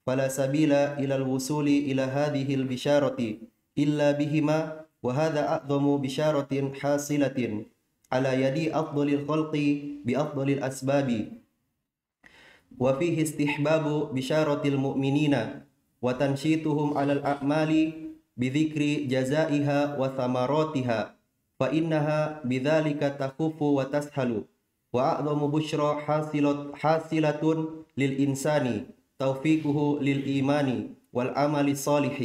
فلا سبيل إلى الوصول إلى هذه البشارة إلا بهما، وهذا أعظم بشارة حاصلة على يد أفضل الخلق بأفضل الأسباب. وفيه استحباب بشارة المؤمنين وتنشيطهم على الأعمال بذكر جزائها وثمراتها، فإنها بذلك تخف وتسهل. وأعظم بشرى حاصلة للإنسان توفيقه للإيمان والعمل الصالح،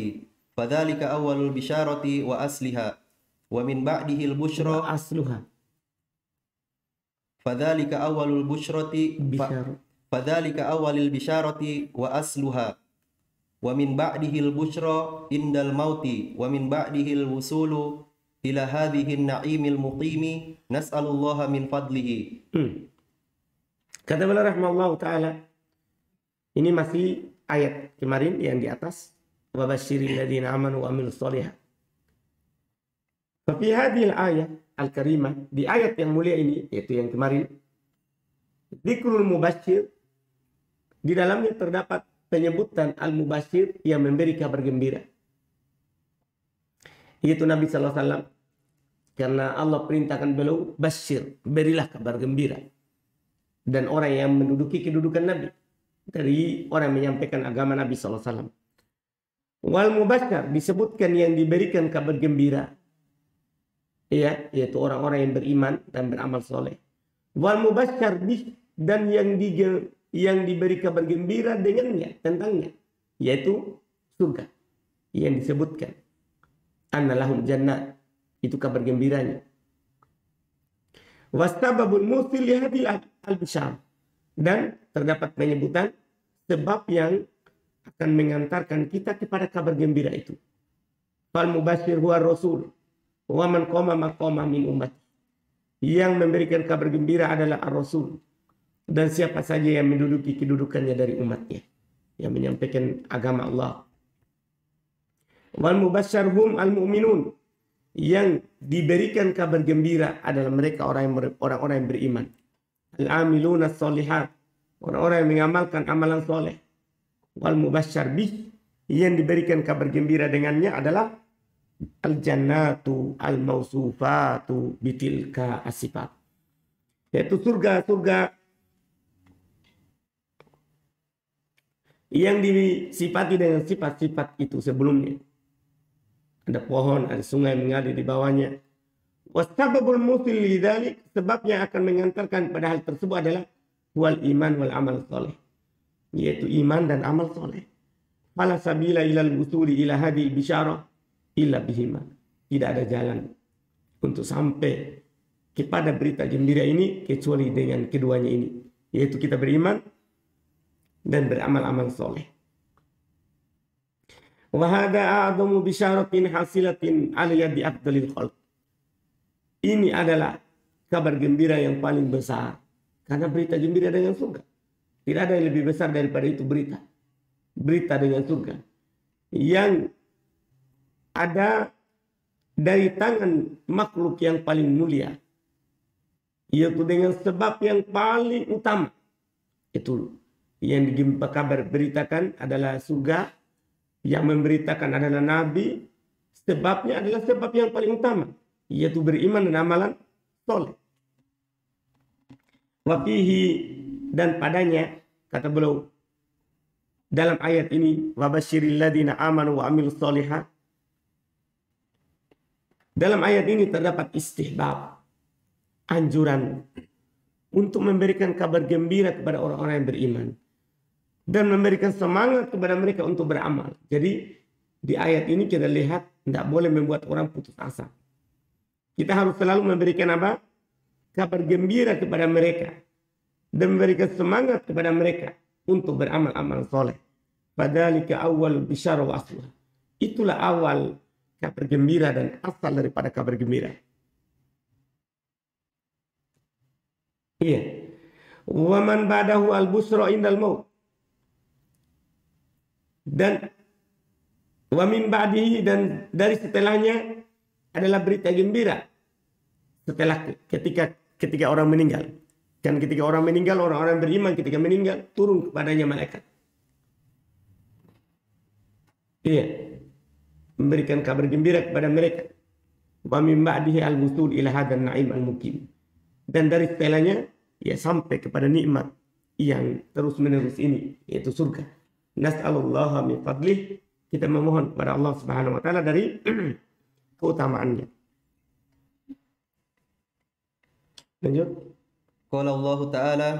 فذلك أول البشارة وأصلها. ومن بعده البشرى وأصلها فذلك أول البشرة بشارة فذلك أول البشارة وأصلها. ومن بعده البشرى عند الموت، ومن بعده الوصول إلى هذه النعيم المقيم، نسأل الله من فضله. Kata beliau rahimahullah ta'ala, ini masih ayat kemarin yang di atas, wa basyiril ladzina amanu wa amilus sholihat. Fa fi hadhil ayat al-karimah, di ayat yang mulia ini, yaitu yang kemarin, dzikrul mubasyir, di dalamnya terdapat penyebutan al-mubasyir yang memberi kabar gembira. Yaitu Nabi sallallahu alaihi wasallam, karena Allah perintahkan beliau basyir, berilah kabar gembira. Dan orang yang menduduki kedudukan Nabi, dari orang yang menyampaikan agama Nabi sallallahu alaihi wasallam. Wal mubasyir disebutkan yang diberikan kabar gembira, ya, yaitu orang-orang yang beriman dan beramal soleh. Wal mubasyir bih, dan yang diberi kabar gembira dengannya, tentangnya, yaitu surga yang disebutkan. Annalahum jannah, itu kabar gembiranya. Wastababul musil lihadil al-bishar, dan terdapat penyebutan sebab yang akan mengantarkan kita kepada kabar gembira itu. Fal mubasyir huwa rasul wa man qama maqama min umat, yang memberikan kabar gembira adalah ar-rasul, dan siapa saja yang menduduki kedudukannya dari umatnya, yang menyampaikan agama Allah. Wal mubasyir hum al-mu'minun, yang diberikan kabar gembira adalah mereka orang-orang yang beriman. Al-amiluna sholihat, orang-orang yang mengamalkan amalan soleh. Wal mubasyir bih, yang diberikan kabar gembira dengannya adalah al-jannatu al-mausufatu bitilka asifat, yaitu surga-surga yang disifati dengan sifat-sifat itu sebelumnya. Ada pohon, ada sungai mengalir di bawahnya. Wastababul musil lidzalik, sebab yang akan mengantarkan pada hal tersebut adalah wal iman wal amal soleh, yaitu iman dan amal soleh. Fala sabila ilal wusuli ila hadil bisyarah illa bihima, tidak ada jalan untuk sampai kepada berita gembira ini kecuali dengan keduanya ini, yaitu kita beriman dan beramal-amal soleh. Wahada a'adhamu bisyaratin hasilatin ala yadi afdalil khalq. Ini adalah kabar gembira yang paling besar, karena berita gembira dengan surga. Tidak ada yang lebih besar daripada itu berita. Berita dengan surga yang ada dari tangan makhluk yang paling mulia, yaitu dengan sebab yang paling utama. Itu yang kabar beritakan adalah surga, yang memberitakan adalah Nabi, sebabnya adalah sebab yang paling utama, yaitu beriman dan amalan soleh. Wafihi, dan padanya, kata beliau, dalam ayat ini, wabasyiril ladzina amanu wa amilus sholihat. Dalam ayat ini terdapat istihbab, anjuran untuk memberikan kabar gembira kepada orang-orang yang beriman dan memberikan semangat kepada mereka untuk beramal. Jadi di ayat ini kita lihat tidak boleh membuat orang putus asa. Kita harus selalu memberikan apa? Kabar gembira kepada mereka dan memberikan semangat kepada mereka untuk beramal-amal soleh. Fadzalika awwal bisyarah wa asluha. Itulah awal kabar gembira dan asal daripada kabar gembira. Iya. Wa man ba'dahu al-busra indal maut. Dan wa min ba'dihi, dan dari setelahnya adalah berita gembira. Setelah ketika orang meninggal. Kan ketika orang meninggal, orang-orang beriman ketika meninggal turun kepadanya malaikat. Iya, memberikan kabar gembira kepada mereka. Wa min ba'dihi al-wusul ila hadzal na'im al-muqim. Dan dari setelahnya ya sampai kepada nikmat yang terus-menerus ini, yaitu surga. Nas'alullaha min fadlih, kita memohon kepada Allah Subhanahu wa taala dari keutamaannya. Lanjut. Qala Allah Ta'ala,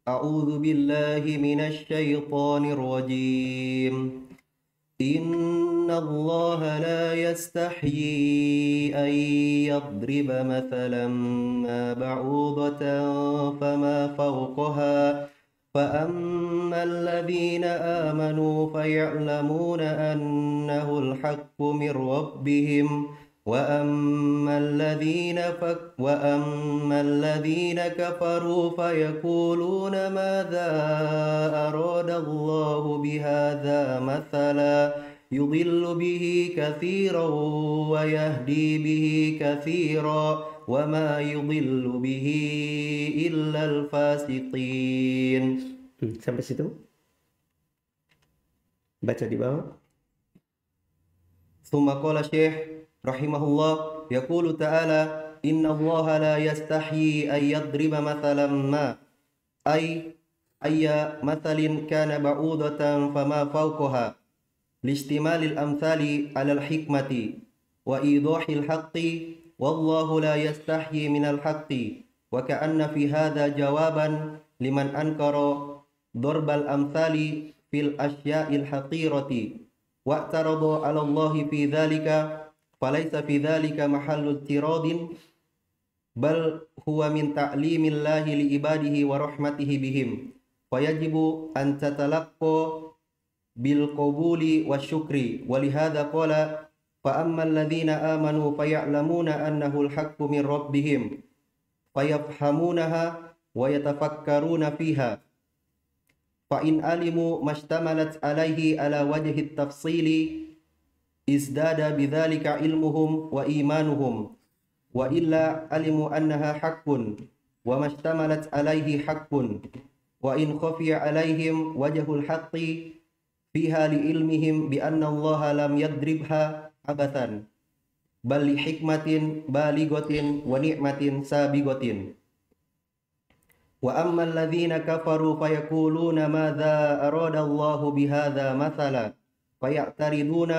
A'udzu billahi minasy syaithanir rajim. Inna Allah la yastahyi an yadriba mathalan ma ba'udatan fama fawqaha فأما الذين آمنوا فيعلمون أنه الحق من ربهم وأما الذين كفروا فيقولون ماذا أراد الله بهذا مثلا يضل به كثيرا ويهدي به كثيرا وما يضل به إلا الفاسقين. Sampai situ. Baca di bawah. ثم قال الشيخ رحمه الله يقول تعالى إن الله لا يستحيي أن يضرب مثلا ما أي مثل كان بعوضة فما فوقها لاستمال الأمثال على الحكمة وإيضاح الحق والله لا يستحيي من الحق وكأن في هذا جوابا لمن أنكر ضرب الأمثال في الأشياء الحقيرة واعترض على الله في ذلك فليس في ذلك محل اعتراض بل هو من تعليم الله لعباده ورحمته بهم فيجب أن تتلقى بالقبول والشكر ولهذا قال فأما الذين آمنوا فيعلمون أنه الحق من ربهم فيفهمونها ويتفكرون فيها فإن علموا ما اشتملت عليه على وجه التفصيل ازداد بذلك علمهم وإيمانهم وإلا علموا أنها حق وما اشتملت عليه حق وإن خفي عليهم وجه الحق فيها لعلمهم بأن الله لم يضربها عبثا بل لحكمة بالغة ونعمة سابغة وأما الذين كفروا فيقولون ماذا أراد الله بهذا مثلا فيعترضون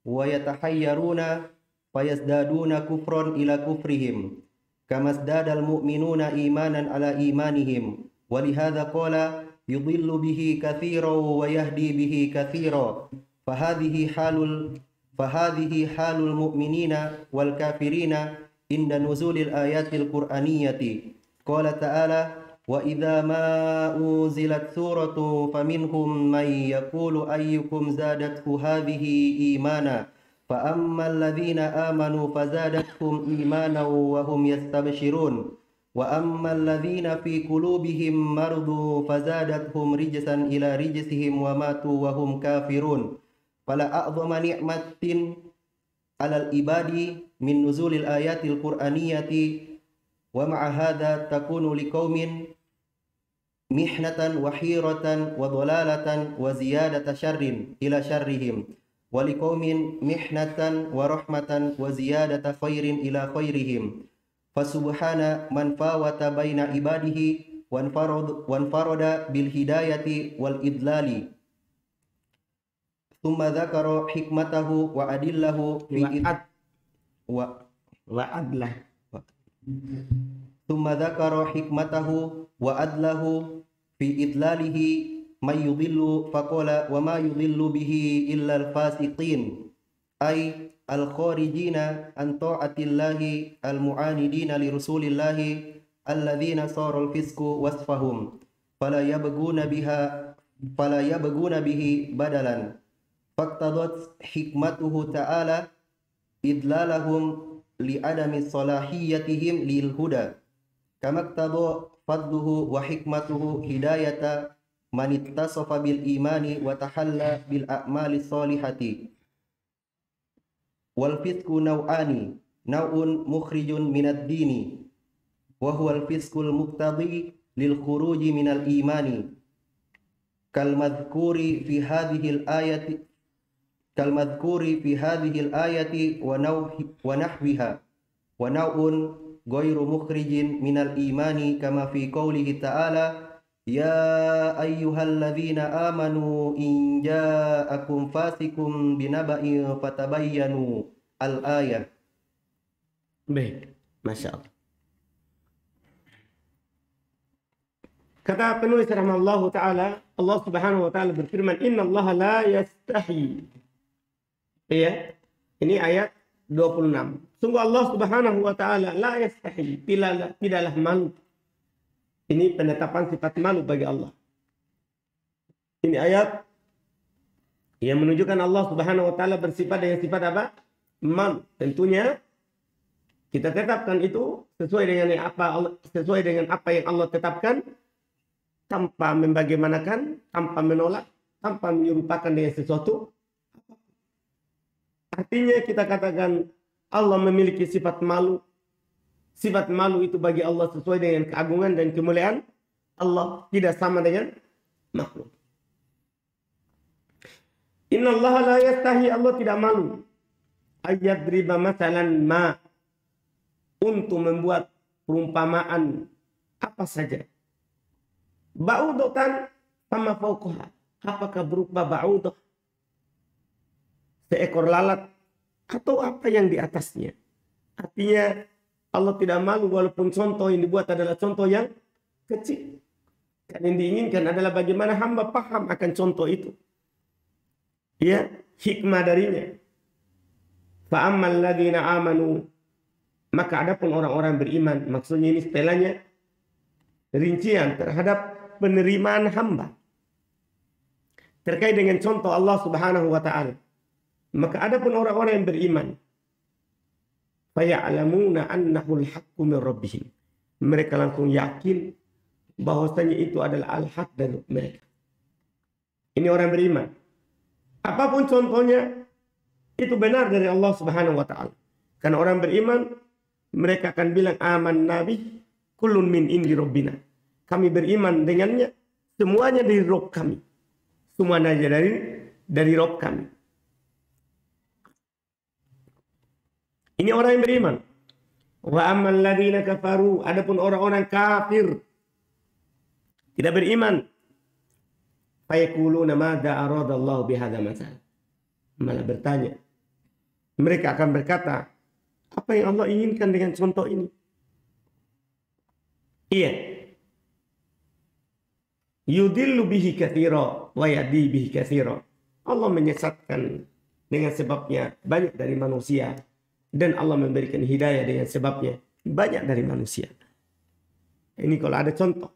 ويتحيرون فيزدادون كفرا إلى كفرهم كما ازداد المؤمنون إيمانا على إيمانهم ولهذا قال يضل به كثيرا ويهدي به كثيرا فهذه حال المؤمنين والكافرين عند نزول الآيات القرآنية قال تعالى وإذا ما أنزلت سورة فمنهم من يقول أيكم زادته هذه إيمانا فأما الذين آمنوا فزادتهم إيمانا وهم يستبشرون وأما الذين في قلوبهم مرض فزادتهم رجسا إلى رجسهم وماتوا وهم كافرون فلا أعظم نعمة على العباد من نزول الآيات القرآنية ومع هذا تكون لقوم محنة وحيرة وضلالة وزيادة شر إلى شرهم ولقوم محنة ورحمة وزيادة خير إلى خيرهم فسبحان من فاوت بين عباده وانفرد بالهداية والإضلال ثم ذكر حكمته وأدله في وأدله ثم ذكر حكمته وأدله في إضلاله من يضل فقال وما يضل به إلا الفاسقين أي الخارجين عن طاعة الله المعاندين لرسول الله الذين صار الفسق وصفهم فلا يبغون به بدلا فاقتضت حكمته تعالى إضلالهم لعدم صلاحيتهم للهدى كما اقتضى فضله وحكمته هداية من اتصف بالإيمان وتحلى بالأعمال الصالحة والفسق نوعان نوع مخرج من الدين وهو الفسق المقتضي للخروج من الإيمان كالمذكور في هذه الآية kalmadhkuri fi hadhihi al-ayati wa nahwiha wa naw'un ghairu mukhrijin minal imani kama fi qoulihi ta'ala ya ayyuhalladzina amanu in ja'akum fasikum binaba'in fatabayyanu al-ayah. Baik, Masya Allah. Kata penulis rahimahullahu ta'ala, Allah subhanahu wa ta'ala berfirman, Inna Allah la yastahi. Ya, ini ayat 26. Sungguh Allah subhanahu wa ta'ala la yastahi, tidaklah malu. Ini penetapan sifat malu bagi Allah. Ini ayat yang menunjukkan Allah subhanahu wa ta'ala bersifat dengan sifat apa? Malu. Tentunya kita tetapkan itu sesuai dengan apa yang Allah tetapkan, tanpa membagaimanakan, tanpa menolak, tanpa menyerupakan dengan sesuatu. Artinya kita katakan Allah memiliki sifat malu. Sifat malu itu bagi Allah sesuai dengan keagungan dan kemuliaan Allah, tidak sama dengan makhluk. Inna Allah la yastahi, Allah tidak malu. Ayyadriba masalan ma, untuk membuat perumpamaan apa saja. Ba'udotan sama fauqaha. Apakah berupa ba'udah, seekor lalat, atau apa yang di atasnya. Artinya Allah tidak malu walaupun contoh yang dibuat adalah contoh yang kecil. Karena yang diinginkan adalah bagaimana hamba paham akan contoh itu. Ya, hikmah darinya. Fa'ammal ladzina amanu, maka adapun orang-orang beriman, maksudnya ini setelahnya rincian terhadap penerimaan hamba terkait dengan contoh Allah subhanahu wa ta'ala. Maka adapun orang-orang yang beriman, faya'lamuna annahul haqqu min rabbihim, mereka langsung yakin bahwasanya itu adalah al-haq dari mereka. Ini orang beriman. Apapun contohnya itu benar dari Allah subhanahu wa ta'ala. Karena orang beriman, mereka akan bilang aman nabi kullun min indi rabbina. Kami beriman dengannya, semuanya dari Rob kami. Semuanya dari Rob kami. Ini orang yang beriman. Wa ammal ladzina kafaru, adapun orang-orang kafir tidak beriman, fayaquluna madza aradallahu bihadza masal. Malah bertanya. Mereka akan berkata, apa yang Allah inginkan dengan contoh ini? Iya. Yudillu bihi katsira wa yahdi bihi katsira. Allah menyesatkan dengan sebabnya banyak dari manusia, dan Allah memberikan hidayah dengan sebabnya banyak dari manusia. Ini kalau ada contoh.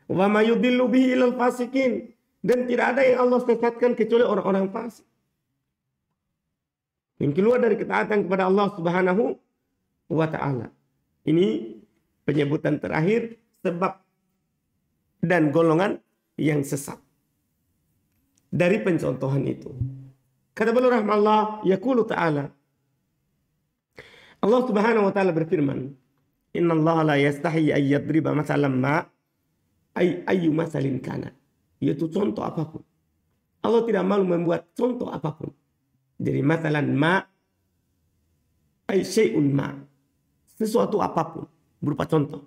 Wa ma yudillu bihi ilal fasikin, dan tidak ada yang Allah sesatkan kecuali orang-orang fasik yang keluar dari ketaatan kepada Allah subhanahu wa ta'ala. Ini penyebutan terakhir sebab dan golongan yang sesat dari pencontohan itu. Kata beliau rahmatullah, yaqulu ta'ala, Allah subhanahu wa ta'ala berfirman, Inna Allah la yastahi ayyadriba masalan ma ayyu masalin kana, yaitu contoh apapun. Allah tidak malu membuat contoh apapun. Jadi masalan ma ay syai'un ma, sesuatu apapun berupa contoh.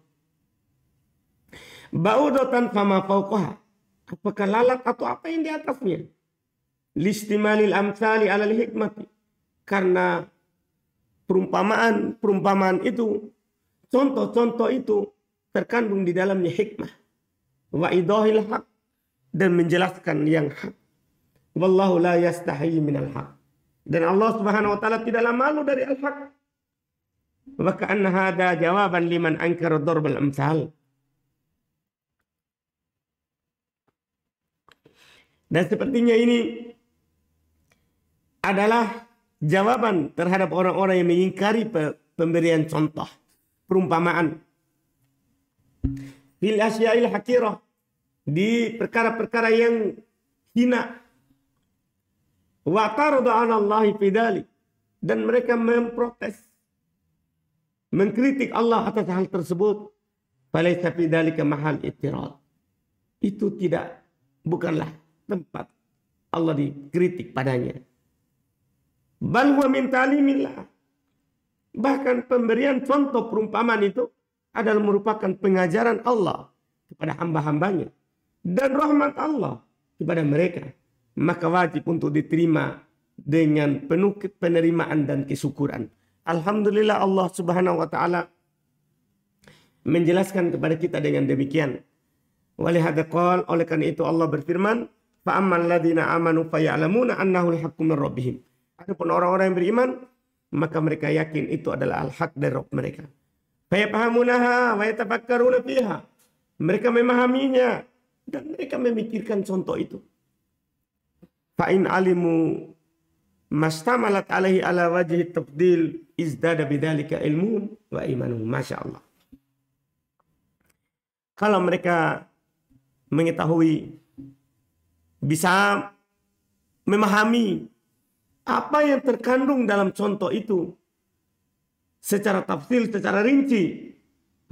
Ba'udatan fama fauqaha, apakah lalat atau apa yang di atasnya. Listimalil amsali alal hikmati, karena perumpamaan itu, contoh-contoh itu terkandung di dalamnya hikmah. Wa idahil haq, dan menjelaskan yang hak. Wallahu la yastahi minal haq, dan Allah subhanahu wa ta'ala tidaklah malu dari al-haq. Wa ka'anna hadha jawaban liman ankara darbal amsal. Dan sepertinya ini adalah jawaban terhadap orang-orang yang mengingkari pemberian contoh, perumpamaan. Fil asya'il hakirah, di perkara-perkara yang hina. Wa tarada 'ala Allahi fi dzalik, dan mereka memprotes, mengkritik Allah atas hal tersebut. Falaisa fi dzalika mahal i'tirad. Itu bukanlah tempat Allah dikritik padanya. Bal huwa min ta'limillah. Bahkan pemberian contoh perumpamaan itu adalah merupakan pengajaran Allah kepada hamba-hambanya dan rahmat Allah kepada mereka. Maka wajib untuk diterima dengan penuh penerimaan dan kesyukuran. Alhamdulillah Allah Subhanahu wa taala menjelaskan kepada kita dengan demikian. Walihada qala, oleh karena itu Allah berfirman, fa ammal ladzina amanu fayalamuna annahu al-haqqu min rabbihim. Adapun orang-orang yang beriman, maka mereka yakin itu adalah al-haq dari Rabb mereka. Fayafahamunaha wa yatafakkaruna fiha. Mereka memahaminya dan mereka memikirkan contoh itu. Fa in alimu mastamalat alaihi ala wajhi tafdil izdada bidzalika ilmuhum wa imanuhum. Masyaallah. Kalau mereka mengetahui, bisa memahami apa yang terkandung dalam contoh itu secara tafsil, secara rinci,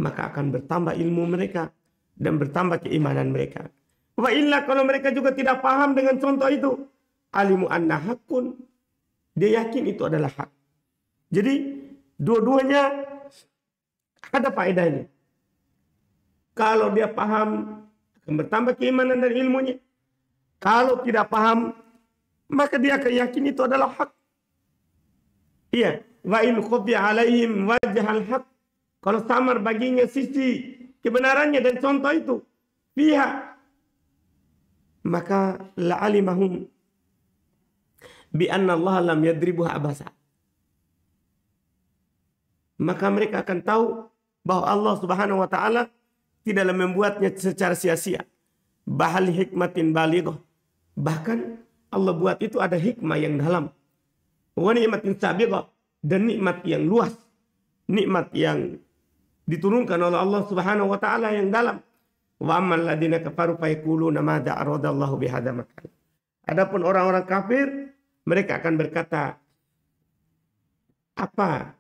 maka akan bertambah ilmu mereka dan bertambah keimanan mereka. Wa illa, kalau mereka juga tidak paham dengan contoh itu, alimu anna hakun, dia yakin itu adalah hak. Jadi dua-duanya ada faedahnya. Kalau dia paham, akan bertambah keimanan dan ilmunya. Kalau tidak paham, maka dia akan yakin itu adalah hak. Iya. Wa in khufiya alaihim wajhal haq. Kalau samar baginya sisi kebenarannya dan contoh itu, pihak, maka la'alimahum bi anna Allah lam yadribuha abasa. Maka mereka akan tahu bahwa Allah Subhanahu wa taala tidaklah membuatnya secara sia-sia. Bahal hikmatin balighah. Bahkan Allah buat itu ada hikmah yang dalam. Wa ni'matin sabiqah, dan nikmat yang luas. Nikmat yang diturunkan oleh Allah Subhanahu wa taala yang dalam. Wa ammal ladzina kafaru fayaquluna madza aradallahu bihadza makan. Adapun orang-orang kafir, mereka akan berkata, apa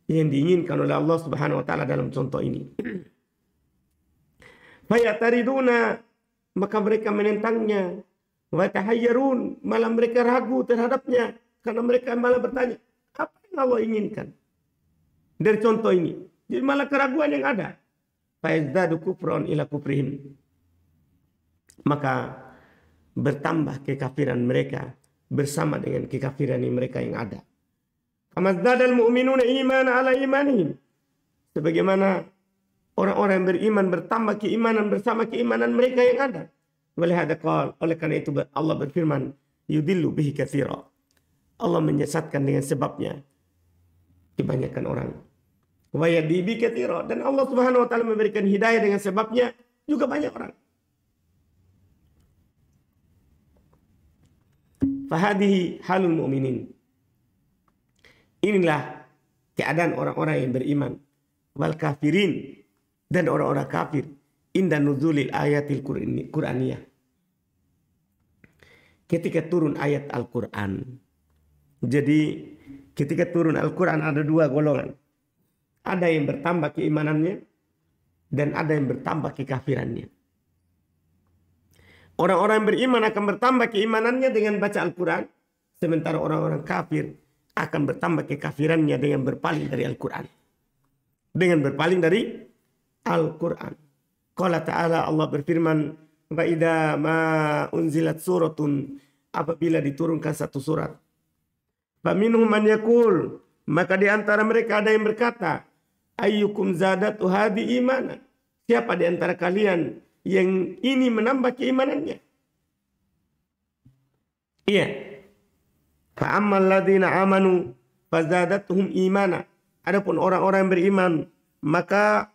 yang diinginkan oleh Allah Subhanahu wa taala dalam contoh ini? Fayatariduna, maka mereka menentangnya. Wa tahayyarun, malah mereka ragu terhadapnya, karena mereka malah bertanya, apa yang Allah inginkan dari contoh ini? Jadi malah keraguan yang ada. Fayazdadu kufran ila kufrihim, maka bertambah kekafiran mereka bersama dengan kekafiran mereka yang ada. Kamazdadal mu'minuna iman ala imanihim, sebagaimana orang-orang yang beriman bertambah keimanan bersama keimanan mereka yang ada. Oleh karena itu Allah berfirman, yudillu bihi katsira. Allah menyesatkan dengan sebabnya kebanyakan orang. Wa yahdi bihi katsira, dan Allah Subhanahu wa taala memberikan hidayah dengan sebabnya juga banyak orang. Fahadihi halul mu'minin. Inilah keadaan orang-orang yang beriman. Wal kafirin, dan orang-orang kafir. Inda nuzulil ayatil Qur'aniyah. Ketika turun ayat Al-Quran. Jadi ketika turun Al-Quran ada dua golongan. Ada yang bertambah keimanannya dan ada yang bertambah kekafirannya. Orang-orang yang beriman akan bertambah keimanannya dengan baca Al-Quran. Sementara orang-orang kafir akan bertambah kekafirannya dengan berpaling dari Al-Quran. Dengan berpaling dari Al-Quran. Qala ta'ala, Allah berfirman, wa idza ma unzilat suratun, apabila diturunkan satu surat, faminhum man yaqul, maka di antara mereka ada yang berkata, ayyukum zadatu hadi imana, siapa di antara kalian yang ini menambah keimanannya? Iya. Fa ammal ladzina amanu fazadatuhum imana. Adapun orang-orang yang beriman, maka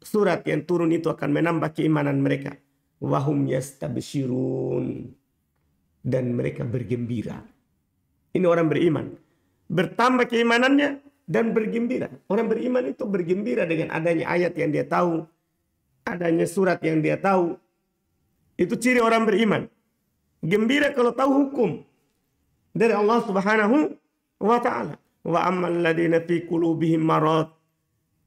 surat yang turun itu akan menambah keimanan mereka. Wahum yastabshirun, dan mereka bergembira. Ini orang beriman, bertambah keimanannya dan bergembira. Orang beriman itu bergembira dengan adanya ayat yang dia tahu, adanya surat yang dia tahu. Itu ciri orang beriman. Gembira kalau tahu hukum dari Allah Subhanahu wa taala. Wa ammal ladzina fi qulubihim marad,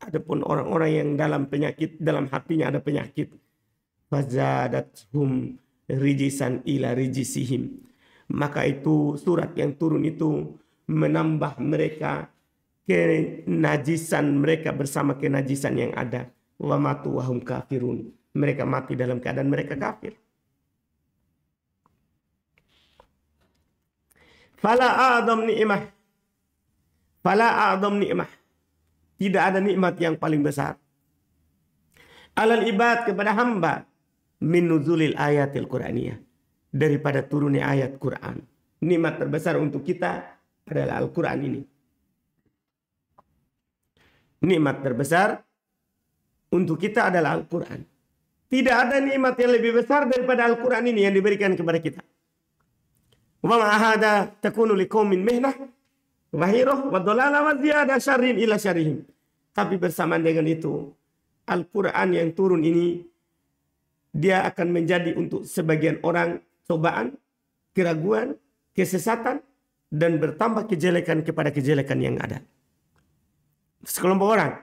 adapun orang-orang yang dalam penyakit, dalam hatinya ada penyakit, fazadathum rijisan ila rijisihim, maka itu surat yang turun itu menambah mereka kenajisan mereka bersama kenajisan yang ada. Wa matu wa hum kafirun. Mereka mati dalam keadaan mereka kafir. Fala a'dham ni'mah. Fala a'dham ni'mah. Tidak ada nikmat yang paling besar alal ibad kepada hamba min nuzulil ayatil Qur'aniyah, daripada turunnya ayat Quran. Nikmat terbesar untuk kita adalah Al-Quran ini. Nikmat terbesar untuk kita adalah Al-Quran. Tidak ada nikmat yang lebih besar daripada Al-Quran ini yang diberikan kepada kita. Wa ma'ahada takunu liqaumin mihnah wa hirah wa dhalala wa ziyada syarrin ila syarrihim. Tapi bersamaan dengan itu, Al-Quran yang turun ini, dia akan menjadi untuk sebagian orang cobaan, keraguan, kesesatan, dan bertambah kejelekan kepada kejelekan yang ada. Sekelompok orang,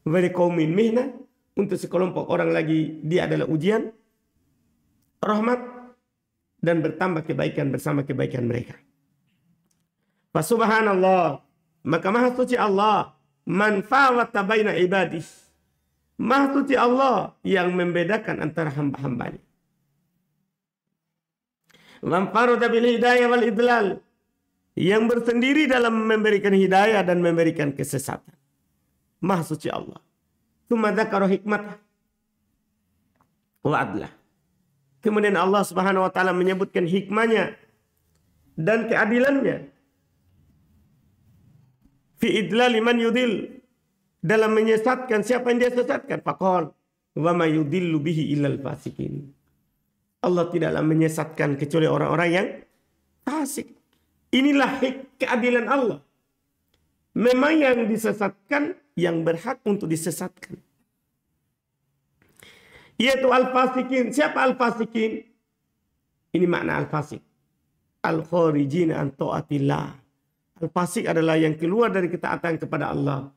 wali qaumin mihnah, untuk sekelompok orang lagi dia adalah ujian, rahmat, dan bertambah kebaikan bersama kebaikan mereka. Subhanallah, maka maha suci Allah, man fawata baina ibadih. Maha suci Allah yang membedakan antara hamba-hambanya. Man farada bil hidayah wal idlal, yang bersendiri dalam memberikan hidayah dan memberikan kesesatan. Maha suci Allah. Tsumma dzakara hikmah wa adlah. Kemudian Allah Subhanahu wa taala menyebutkan hikmahnya dan keadilannya. Fi idlal man yudil, dalam menyesatkan siapa yang dia sesatkan. Faqal wa ma yudillu bihi illal fasikin. Allah tidaklah menyesatkan kecuali orang-orang yang fasik. Inilah keadilan Allah. Memang yang disesatkan yang berhak untuk disesatkan, yaitu al-fasikin. Siapa al-fasikin? Ini makna al-fasik. Al-kharijina an ta'atillah. Al-fasik adalah yang keluar dari ketaatan kepada Allah.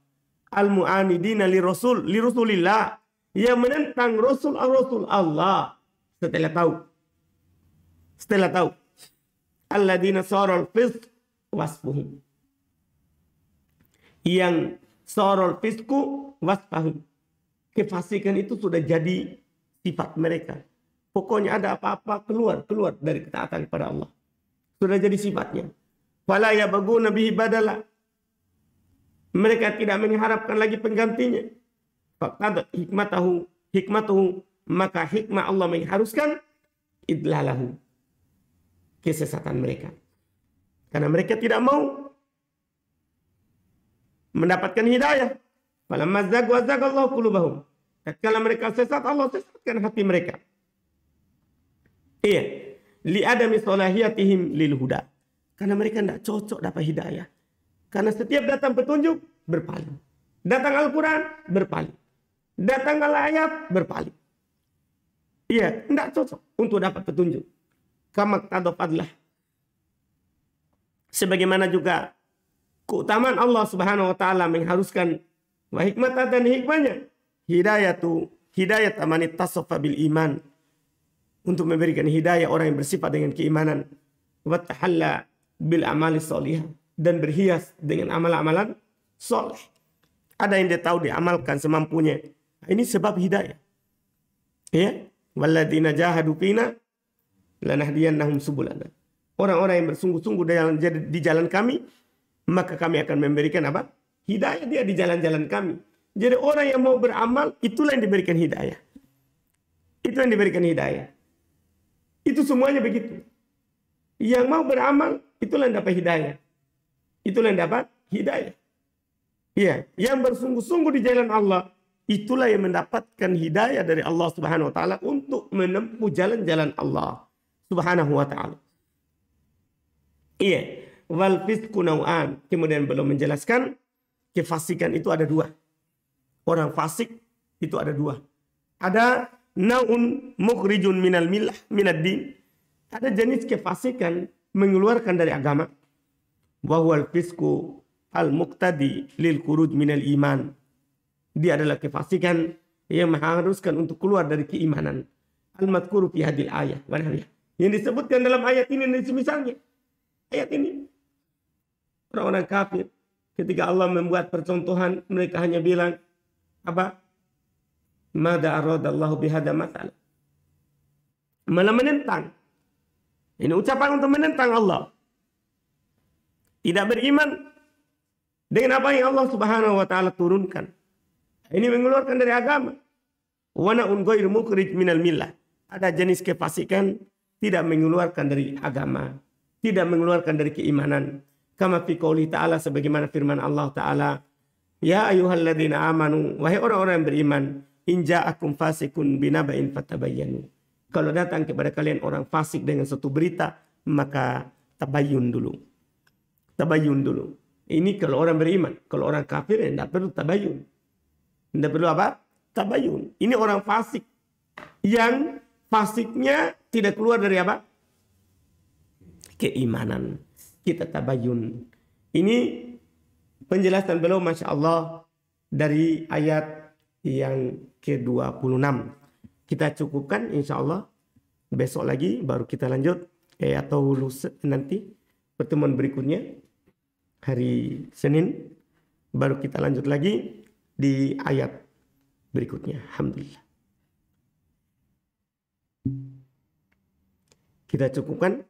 Al-mu'anidina li rasulillah, yang menentang rasul Allah. Setelah tahu. Alladzina saral fisq wasfuhum. Yang saral fisku wasfuhum. Kefasikan itu sudah jadi sifat mereka. Pokoknya ada apa-apa keluar dari ketaatan kepada Allah. Sudah jadi sifatnya. Fala yabghuna bihi badala. Mereka tidak mengharapkan lagi penggantinya. Faqad hikmatahu, maka hikmah Allah mengharuskan idlalahu, kesesatan mereka. Karena mereka tidak mau mendapatkan hidayah. Falamma zaghu azaghallahu qulubahum. Tatkala mereka sesat, Allah sesatkan hati mereka. Iya, li adami salahiyatihim lil huda. Karena mereka tidak cocok dapat hidayah. Karena setiap datang petunjuk, berpaling. Datang Al-Quran, berpaling. Datang ayat, berpaling. Iya, tidak cocok untuk dapat petunjuk. Kama tadafadlah. Sebagaimana juga keutamaan Allah Subhanahu wa taala mengharuskan wa hikmah dan hikmahnya. Hidayat amanit tasofa bil iman. Untuk memberikan hidayah orang yang bersifat dengan keimanan. Wa tahalla bil amali sholihah, dan berhias dengan amalan-amalan soleh. Ada yang dia tahu diamalkan semampunya. Ini sebab hidayah. Ya, walladzina jahadu fina lanahdiyannahum subulana. Orang-orang yang bersungguh-sungguh di jalan kami, maka kami akan memberikan apa? Hidayah dia di jalan-jalan kami. Jadi orang yang mau beramal, itulah yang diberikan hidayah. Itu yang diberikan hidayah. Itu semuanya begitu. Yang mau beramal, itulah yang dapat hidayah. Itulah yang dapat hidayah. Ya, yang bersungguh-sungguh di jalan Allah, itulah yang mendapatkan hidayah dari Allah Subhanahu wa taala untuk menempuh jalan-jalan Allah Subhanahu wa taala. Iya, wal fisqu nau'an. Kemudian belum menjelaskan kefasikan itu ada dua. Orang fasik itu ada dua. Ada naun mukhrijun minal millah minad din. Ada jenis kefasikan mengeluarkan dari agama. Wa huwal fisqu al-muqtadi lil khuruj minal iman. Dia adalah kefasikan yang mengharuskan untuk keluar dari keimanan. Al-madhkuru fi hadil ayah. Yang disebutkan dalam ayat ini dan semisalnya. Ayat ini. Orang-orang kafir. Ketika Allah membuat percontohan, mereka hanya bilang, apa? Mada aradallahu bihada masalah. Malah menentang. Ini ucapan untuk menentang Allah. Tidak beriman dengan apa yang Allah Subhanahu wa taala turunkan. Ini mengeluarkan dari agama. Wa na'un ghairu mukhrij minal millah. Ada jenis kefasikan tidak mengeluarkan dari agama, tidak mengeluarkan dari keimanan. Kama fi qouli ta'ala, sebagaimana firman Allah taala, ya ayyuhalladzina amanu, wahai orang-orang yang beriman, in ja'akum fasikun binaba'in fatabayyanu. Kalau datang kepada kalian orang fasik dengan suatu berita, maka tabayyun dulu. Tabayyun dulu. Ini kalau orang beriman. Kalau orang kafir ya tidak perlu tabayyun. Tidak perlu apa? Tabayyun. Ini orang fasik. Yang fasiknya tidak keluar dari apa? Keimanan. Kita tabayyun. Ini penjelasan beliau Masya Allah dari ayat yang ke-26. Kita cukupkan insya Allah. Besok lagi baru kita lanjut. Atau lusa nanti pertemuan berikutnya. Hari Senin baru kita lanjut lagi di ayat berikutnya. Alhamdulillah. Kita cukupkan.